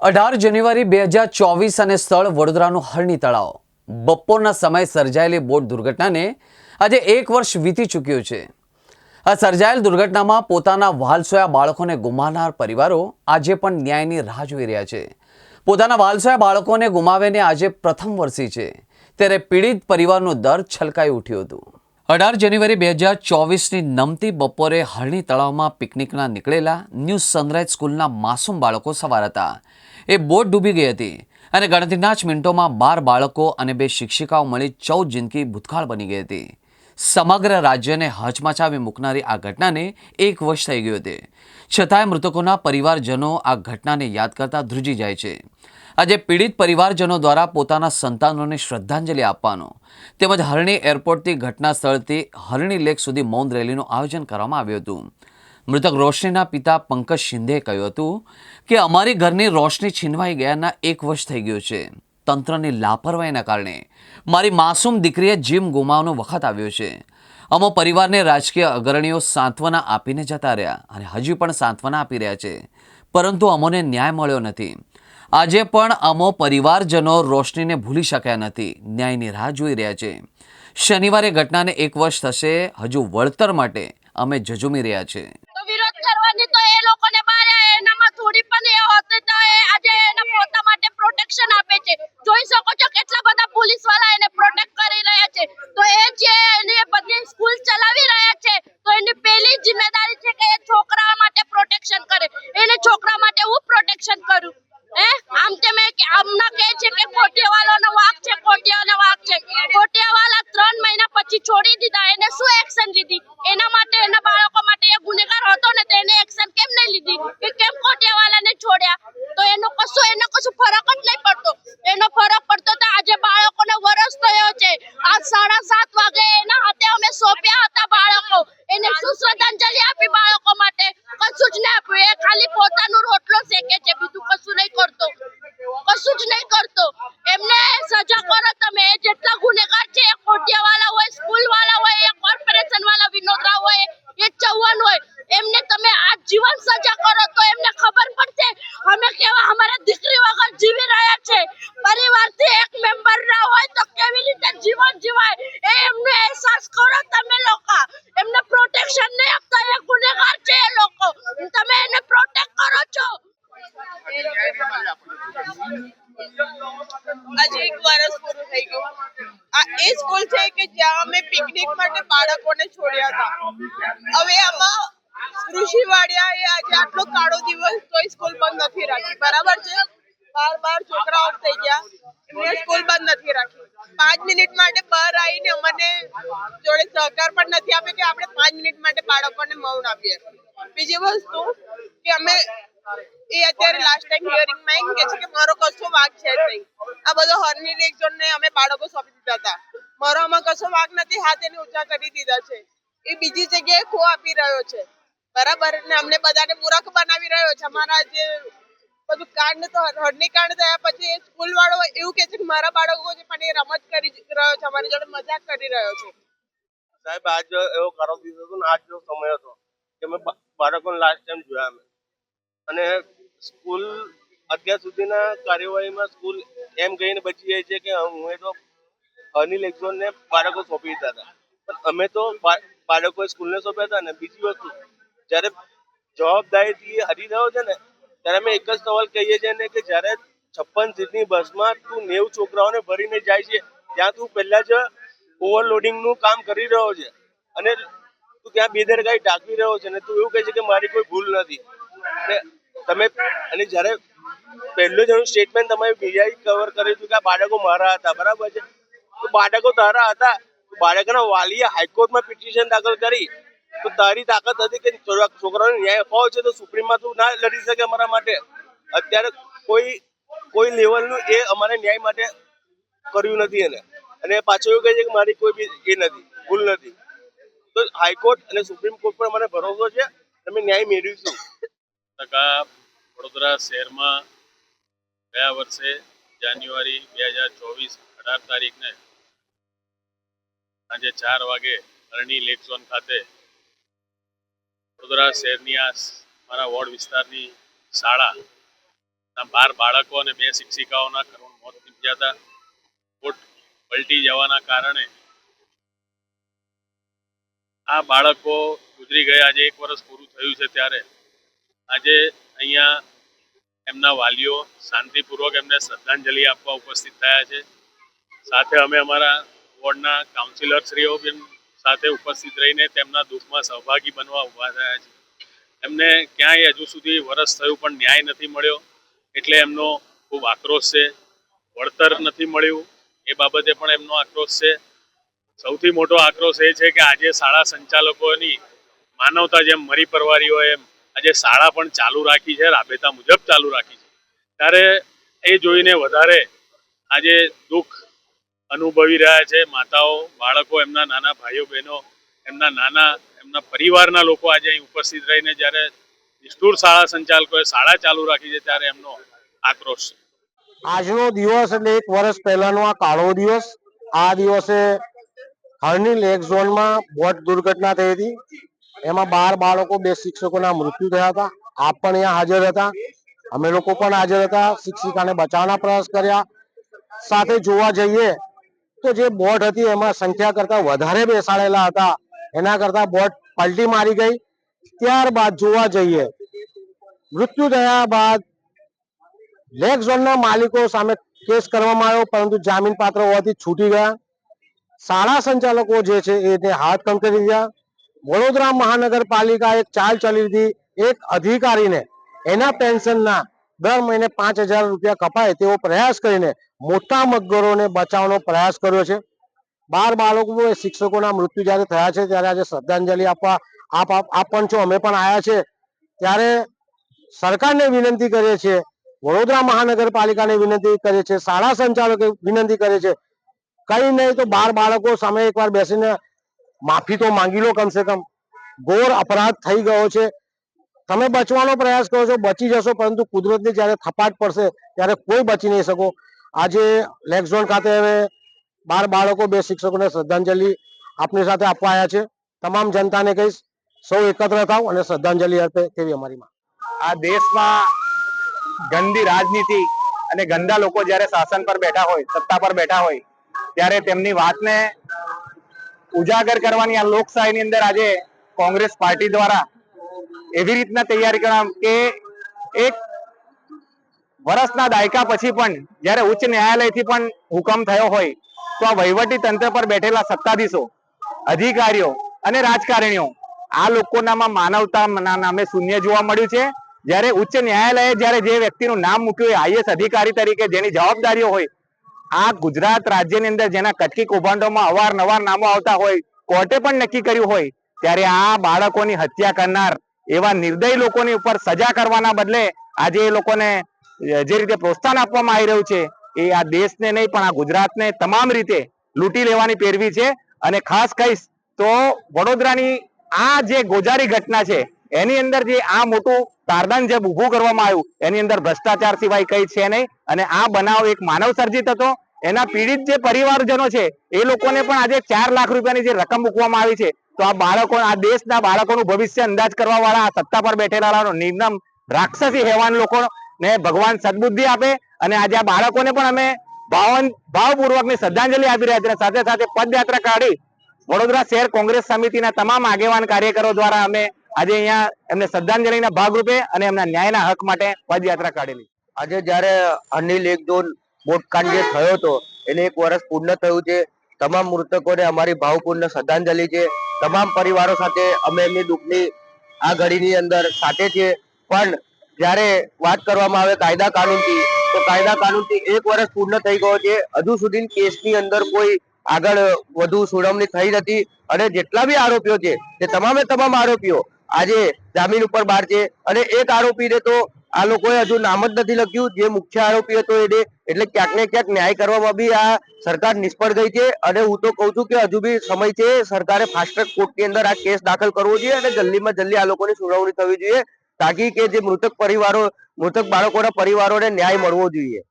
18 જાન્યુઆરી 2024 અને સ્થળ વડોદરાનું હરણી તળાવ. બપોરના સમયે સર્જાયેલી બોટ દુર્ઘટનાને આજે 1 વર્ષ વીતી ચૂક્યું છે. આ સર્જાયેલ દુર્ઘટનામાં પોતાના વાલસોયા બાળકોને ગુમાવનાર પરિવારો આજે પણ ન્યાયની રાહ જોઈ રહ્યા છે. પોતાના વાલસોયા બાળકોને ગુમાવીને આજે પ્રથમ વર્ષી છે, ત્યારે પીડિત પરિવારનું દર્દ છલકાઈ ઉઠ્યું હતું. 18 જાન્યુઆરી 2024ની નમતી બપોરે હરણી તળાવમાં પિકનિકના નીકળેલા ન્યૂ સનરાઈઝ સ્કૂલના માસૂમ બાળકો સવાર હતા. એ બોટ ડૂબી ગઈ હતી અને ગણતરીના જ મિનિટોમાં 12 બાળકો અને 2 શિક્ષિકાઓ મળી 14 જિંદગી ભૂતકાળ બની ગઈ હતી. સમગ્ર રાજ્યને હચમચાવી મૂકનારી આ ઘટનાને 1 વર્ષ થઈ ગયું હતું. છતાંય મૃતકોના પરિવારજનો આ ઘટનાને યાદ કરતા ધ્રુજી જાય છે. આજે પીડિત પરિવારજનો દ્વારા પોતાના સંતાનોને શ્રદ્ધાંજલિ આપવાનો તેમજ હરણી એરપોર્ટથી ઘટના સ્થળથી હરણી લેક સુધી મૌન રેલીનું આયોજન કરવામાં આવ્યું હતું. મૃતક રોશનીના પિતા પંકજ શિંદેએ કહ્યું હતું કે અમારી ઘરની રોશની છીનવાઈ ગયાના 1 વર્ષ થઈ ગયું છે. તંત્રની લાપરવાહીના કારણે મારી માસૂમ દીકરીએ જીવ ગુમાવવાનો વખત આવ્યો છે. અમો પરિવારને રાજકીય અગ્રણીઓ સાંત્વના આપીને જતા રહ્યા અને હજી પણ સાંત્વના આપી રહ્યા છે, પરંતુ અમોને ન્યાય મળ્યો નથી. આજે પણ અમો પરિવારજનો રોશનીને ભૂલી શક્યા નથી, ન્યાયની રાહ જોઈ રહ્યા છે. શનિવારે ઘટનાને 1 વર્ષ થશે, હજુ વળતર માટે અમે ઝઝૂમી રહ્યા છે. વિરોધ કરવાની તો એ લોકોને માર્યા, એનામાં થોડી પણ એ હોતી તો એ આજે એના પોતા માટે પ્રોટેક્શન આપે છે. જોઈ શકો છો કેટલા બધા પોલીસ વાળા એને પ્રોટેક્ટ કરી રહ્યા છે. તો એ જે એની બધી સ્કૂલ ચલાવી રહ્યા છે, તો એની પહેલી જિમ્મેદારી છે કે એ છોકરા માટે પ્રોટેક્શન કરે. એને છોકરા માટે હું પ્રોટેક્શન કરું? આમ કે મેં આમના કહે છે કે કોટિયાવાળાનો વાક છે, કોટિયાનો વાક છે. કોટિયાવાળા 3 મહિના પછી છોડી દીધા, એને શું એક્શન લીધી? એના માટે એના બાળકો માટે એ ગુનેગાર હતો ને, તો એને એક્શન કેમ નહીં લીધી? કે કેમ કોટિયાવાળાને છોડ્યા? તો એનો કશું ફરક જ નહીં પડતો. એનો ફરક પડતો તો આજે બાળકોને વરસ થયો છે. આજ 7:30 વાગે એના હાથે અમે સોંપ્યા હતા બાળકો. એને શું શ્રદ્ધાંજલિ આપી બાળકો માટે? કશું જ નહીં આપ્યું. એ ખાલી પોતાનું રોટલો શેકે છે, બીજું કશું નહીં કરતો, કશું જ નહીં કરતો. એમને સજા કરો તમે. એ જેટલા ગુનેગાર છે, એ કોટિયાવાળા હોય, સ્કૂલ વાળા હોય, એ કોર્પોરેશન વાળા વિનોદરાવ હોય, એ ચૌહાણ હોય, એમને તમે આજીવન સજા કરો તો એમને ખબર પડશે અમે કેવા અમારા દીકરી વગર જીવી રહ્યા છે. પરિવારથી એક મેમ્બર ના હોય તો કેવી રીતે જીવન જીવાય, એ એમને અહેસાસ કરો તમે લોકો. એમને પ્રોટેક્શન નહીં આપતા, એ ગુનેગાર છે એ લોકો. તમે એને પ્રોટેક્ટ કરો છો. આજે 1 વર્ષ પૂરું થઈ ગયું. આ એ સ્કૂલ છે કે જ્યાં અમે પિકનિક માટે બાળકોને છોડ્યા હતા. હવે આમાં ઋષિવાડિયા એ આજે આટલો કાળો દિવસ તોય સ્કૂલ બંધ નથી રાખી, બરાબર છે? 12 છોકરાઓ થઈ ગયા, એમને સ્કૂલ બંધ નથી રાખી. 5 મિનિટ માટે બહાર આવીને અમને જોડે સહકાર પણ નથી આપ્યો કે આપણે 5 મિનિટ માટે બાળકોને મૌન આપીએ. બીજી વસ્તુ કે અમે એ અત્યારે લાસ્ટ ટાઈમ હિયરિંગમાં એમ કે છે કે મારો કશો વાંક છે જ નહીં. આ બધો હરની લેક ઝોનને અમે બાળકો સોંપી દીધા હતા. મારો આમાં કશો વાંક નથી, હાથ એને ઊંચા કરી દીધા છે. એ બીજી જગ્યાએ ખો આપી રહ્યો છે, બરાબર? ને અમને બધાને મૂર્ખ બનાવી રહ્યો છે. અમારા જે બધું કાંડ તો હરની કાંડ થયા પછી એ સ્કૂલ વાળો એવું કે છે કે મારા બાળકો છે પણ એ રમત કરી રહ્યો છે, અમારી જોડે મજાક કરી રહ્યો છે. સાહેબ, આજ એવો ખરાબ દિવસ હતો ને, આજ જેવો સમય હતો કે મેં બાળકોને લાસ્ટ ટાઈમ જોયા અમે. અને સ્કૂલ અત્યાર સુધીના કાર્યવાહીમાં સ્કૂલ એમ કહીને બચી જાય છે કે હું તો હની લેક્ઝોનને બાળકો સોંપી દીધા હતા, પણ અમે તો બાળકોએ સ્કૂલને સોંપ્યા હતા. ને બીજી વસ્તુ, જ્યારે જવાબદારીથી હરી રહ્યો છે ને, ત્યારે અમે એક જ સવાલ કહીએ છીએ ને કે જ્યારે 56 સીટની બસમાં તું 90 છોકરાઓને ભરીને જાય છે, ત્યાં તું પહેલા જ ઓવરલોડિંગનું કામ કરી રહ્યો છે અને તું ત્યાં બેદરકારી દાખવી રહ્યો છે ને તું એવું કહે છે કે મારી કોઈ ભૂલ નથી. તમે અને જ્યારે પહેલું જ સ્ટેટમેન્ટ તમે બીજા કવર કર્યું હતું કે આ બાળકો મારા હતા, બરાબર છે? તો બાળકો તારા હતા, બાળકના વાલીએ હાઈકોર્ટમાં પિટિશન દાખલ કરી, તો તારી તાકાત હતી કે છોકરાઓને ન્યાય અપાવો છે તો સુપ્રીમમાં તું ના લડી શકે અમારા માટે. અત્યારે કોઈ લેવલનું એ અમારે ન્યાય માટે કર્યું નથી એને. અને પાછું એવું કહે છે કે મારી કોઈ બી એ નથી, ભૂલ નથી. તો હાઈકોર્ટ અને સુપ્રીમ કોર્ટ પર મને ભરોસો છે, તમે ન્યાય મેળવીશું. વડોદરા શહેરમાં ગયા વર્ષે જાન્યુઆરી 2024 18 તારીખને સાંજે 4 વાગે હરણી લેક ઝોન ખાતે વડોદરા શહેરની આ મારા વોર્ડ વિસ્તારની શાળા 12 બાળકો અને 2 શિક્ષિકાઓના કરુણ મોત નીપજ્યા હતા. બોટ પલટી જવાના કારણે આ બાળકો ગુજરી ગયા. આજે 1 વર્ષ પૂરું થયું છે ત્યારે આજે અહીંયા એમના વાલીઓ શાંતિપૂર્વક એમને શ્રદ્ધાંજલિ આપવા ઉપસ્થિત થયા છે. સાથે અમે અમારા વોર્ડના કાઉન્સિલરશ્રીઓ પણ સાથે ઉપસ્થિત રહીને તેમના દુઃખમાં સહભાગી બનવા ઊભા થયા છે. એમને ક્યાંય હજુ સુધી વર્ષ થયું પણ ન્યાય નથી મળ્યો, એટલે એમનો ખૂબ આક્રોશ છે. વળતર નથી મળ્યું એ બાબતે પણ એમનો આક્રોશ છે. સૌથી મોટો આક્રોશ એ છે કે આજે શાળા સંચાલકોની માનવતા જેમ મરી પરવારી હોય એમ આજે શાળા પણ ચાલુ રાખી છે, રાબેતા મુજબ ચાલુ રાખી છે. ત્યારે એ જોઈને વધારે આજે દુઃખ અનુભવી રહ્યા છે માતાઓ, બાળકો, એમના નાના ભાઈઓ બહેનો, એમના પરિવારના લોકો આજે અહીં ઉપસ્થિત રહીને જ્યારે નિષ્ઠુર શાળા સંચાલકોએ શાળા ચાલુ રાખી છે ત્યારે એમનો આક્રોશ છે. આજનો દિવસ એટલે 1 વર્ષ પહેલાનો આ કાળો દિવસ. આ દિવસે હરણી લેક ઝોનમાં બોટ દુર્ઘટના થઈ હતી. એમાં 12 બાળકો, 2 શિક્ષકોના મૃત્યુ થયા હતા. આપ પણ અહીંયા હાજર હતા, અમે લોકો પણ હાજર હતા. શિક્ષિકાને બચાવવાના પ્રયાસ કર્યા. સાથે જોવા જઈએ તો જે બોટ હતી એમાં સંખ્યા કરતા વધારે બેસાડેલા હતા, એના કરતા બોટ પલટી મારી ગઈ. ત્યારબાદ જોવા જઈએ મૃત્યુ થયા બાદ લેક ઝોનના માલિકો સામે કેસ કરવામાં આવ્યો, પરંતુ જામીન પાત્ર હોવાથી છૂટી ગયા. શાળા સંચાલકો જે છે એને હાથ કંકરી ગયા. વડોદરા મહાનગરપાલિકા એક ચાલ ચલી હતી, એક અધિકારીને એના પેન્શનના દર મહિને 5,000 રૂપિયા કપાય તેવો પ્રયાસ કરીને મોટા મગરોને બચાવવાનો પ્રયાસ કર્યો છે. 12 બાળકો, શિક્ષકોના મૃત્યુ જ્યારે થયા છે ત્યારે આજે શ્રદ્ધાંજલિ આપવા આપ પણ છો, અમે પણ આવ્યા છે. ત્યારે સરકારને વિનંતી કરીએ છીએ, વડોદરા મહાનગરપાલિકાને વિનંતી કરીએ છીએ, શાળા સંચાલકે વિનંતી કરે છે, કઈ નહીં તો 12 બાળકો સામે એકવાર બેસીને માફી તો માંગી લો. કમસે કમ ઘોર અપરાધ થઈ ગયો છે. તમે બચવાનો પ્રયાસ કરો છો, બચી જશો, પરંતુ કુદરતની જ્યારે થપાટ પડશે ત્યારે કોઈ બચી નહીં શકો. આજે લેક ઝોન ખાતે હવે 12 બાળકો, 2 શિક્ષકોને શ્રદ્ધાંજલિ આપની સાથે આપવા આવ્યા છે. તમામ જનતાને કહીશ, સૌ એકત્ર થાવ અને શ્રદ્ધાંજલિ અર્પે તેવી અમારી માંગ. આ દેશમાં ગંદી રાજનીતિ અને ગંદા લોકો જ્યારે શાસન પર બેઠા હોય, સત્તા પર બેઠા હોય, ત્યારે તેમની વાતને ઉજાગર કરવાની આ લોકશાહીની અંદર આજે કોંગ્રેસ પાર્ટી દ્વારા એવી રીતના તૈયારી કરવામાં કે 1 વર્ષના દાયકા પછી પણ જ્યારે ઉચ્ચ ન્યાયાલયથી પણ હુકમ થયો હોય તો આ વહીવટી તંત્ર પર બેઠેલા સત્તાધીશો, અધિકારીઓ અને રાજકારણીઓ આ લોકોનામાં માનવતાના નામે શૂન્ય જોવા મળ્યું છે. જ્યારે ઉચ્ચ ન્યાયાલયે જ્યારે જે વ્યક્તિનું નામ મૂક્યું હોય આઈએએસ અધિકારી તરીકે, જેની જવાબદારીઓ હોય, આ ગુજરાત રાજ્યની અંદર જેના કટકી કૌભાંડોમાં અવારનવાર નામો આવતા હોય, કોર્ટે પણ નક્કી કર્યું હોય, ત્યારે આ બાળકોની હત્યા કરનાર એવા નિર્દય લોકોની ઉપર સજા કરવાના બદલે આજે એ લોકોને જે રીતે પ્રોત્સાહન આપવામાં આવી રહ્યું છે એ આ દેશને નહીં પણ આ ગુજરાતને તમામ રીતે લૂંટી લેવાની પેરવી છે. અને ખાસ કહીશ તો વડોદરાની આ જે ગોજારી ઘટના છે એની અંદર જે આ મોટું તારદાન જે ઊભું કરવામાં આવ્યું એની અંદર ભ્રષ્ટાચાર સિવાય કઈ છે નહીં. અને આ બનાવ એક માનવ સર્જિત હતો. એના પીડિત જે પરિવારજનો છે એ લોકોને પણ આજે 4 લાખ રૂપિયાની જે રકમ મૂકવામાં આવી છે, તો આ બાળકો, આ દેશના બાળકોનું ભવિષ્ય અંદાજ કરવા વાળા આ સત્તા પર બેઠેલા નિર્નમ રાક્ષસી હેવાન લોકોને ભગવાન સદબુદ્ધિ આપે. અને આજે આ બાળકોને પણ અમે ભાવપૂર્વકની શ્રદ્ધાંજલિ આપી રહ્યા છે. સાથે સાથે પદયાત્રા કાઢી વડોદરા શહેર કોંગ્રેસ સમિતિના તમામ આગેવાન કાર્યકરો દ્વારા અમે આજે અહીંયા એમને શ્રદ્ધાંજલિના ભાગરૂપે અને એમના ન્યાયના હક માટે પદયાત્રા કાઢેલી. આજે જ્યારે હરણી લેક ઝોન બોટકાંડ જે થયો હતો એને 1 વર્ષ પૂર્ણ થયું છે. તમામ મૃતકોને અમારી ભાવપૂર્ણ શ્રદ્ધાંજલિ છે. તમામ પરિવારો સાથે અમે એમની દુઃખની આ ઘડીની અંદર સાથે છીએ. પણ જ્યારે વાત કરવામાં આવે કાયદા કાનૂનથી, તો કાયદા કાનૂનથી 1 વર્ષ પૂર્ણ થઈ ગયો છે. હજુ સુધી કેસની અંદર કોઈ આગળ વધુ સુનાવણી થઈ નથી. અને જેટલા બી આરોપીઓ છે તે તમામે તમામ આરોપીઓ આજે જામીન ઉપર બહાર છે. અને એક આરોપીને તો આ લોકોએ હજુ નામ જ નથી લખ્યું, જે મુખ્ય આરોપી હતો એને. એટલે ક્યાંક ને ક્યાંક ન્યાય કરવામાં બી આ સરકાર નિષ્ફળ ગઈ છે. અને હું તો કહું છું કે હજુ બી સમય છે, સરકારે ફાસ્ટ ટ્રેક કોર્ટની અંદર આ કેસ દાખલ કરવો જોઈએ અને જલ્દીમાં જલ્દી આ લોકોની સુનાવણી થવી જોઈએ, તાકી કે જે મૃતક બાળકોના પરિવારોને ન્યાય મળવો જોઈએ.